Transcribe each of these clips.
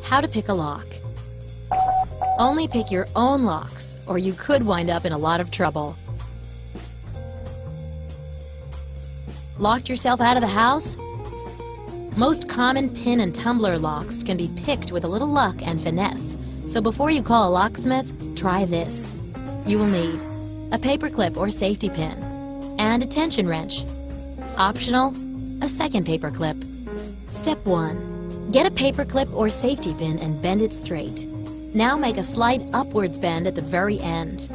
How to pick a lock. Only pick your own locks, or you could wind up in a lot of trouble. Locked yourself out of the house? Most common pin and tumbler locks can be picked with a little luck and finesse, so before you call a locksmith, try this. You will need a paper clip or safety pin, and a tension wrench. Optional, a second paper clip. Step 1. Get a paper clip or safety pin and bend it straight. Now make a slight upwards bend at the very end.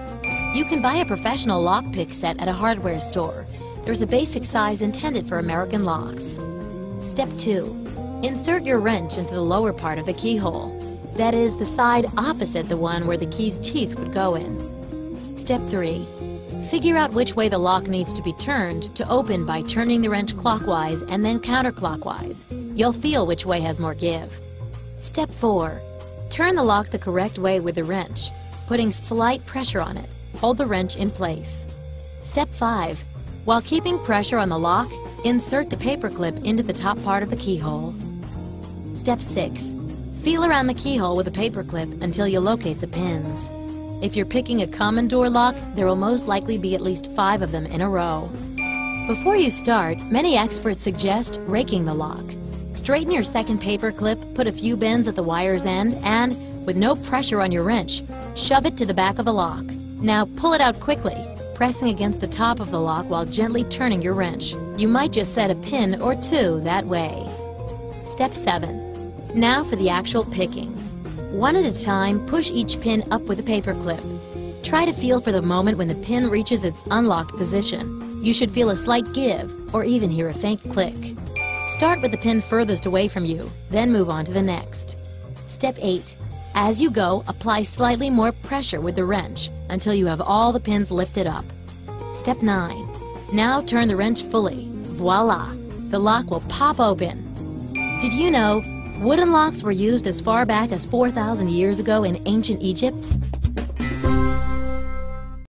You can buy a professional lockpick set at a hardware store. There's a basic size intended for American locks. Step 2. Insert your wrench into the lower part of the keyhole. That is, the side opposite the one where the key's teeth would go in. Step 3. Figure out which way the lock needs to be turned to open by turning the wrench clockwise and then counterclockwise. You'll feel which way has more give. Step 4. Turn the lock the correct way with the wrench, putting slight pressure on it. Hold the wrench in place. Step 5. While keeping pressure on the lock, insert the paper clip into the top part of the keyhole. Step 6. Feel around the keyhole with a paper clip until you locate the pins. If you're picking a common door lock, there will most likely be at least 5 of them in a row. Before you start, many experts suggest raking the lock. Straighten your second paper clip, put a few bends at the wire's end, and, with no pressure on your wrench, shove it to the back of the lock. Now pull it out quickly, pressing against the top of the lock while gently turning your wrench. You might just set a pin or 2 that way. Step 7. Now for the actual picking. One at a time, push each pin up with a paper clip. Try to feel for the moment when the pin reaches its unlocked position. You should feel a slight give, or even hear a faint click. Start with the pin furthest away from you, then move on to the next. Step 8. As you go, apply slightly more pressure with the wrench until you have all the pins lifted up. Step 9. Now turn the wrench fully. Voila! The lock will pop open. Did you know wooden locks were used as far back as 4,000 years ago in ancient Egypt?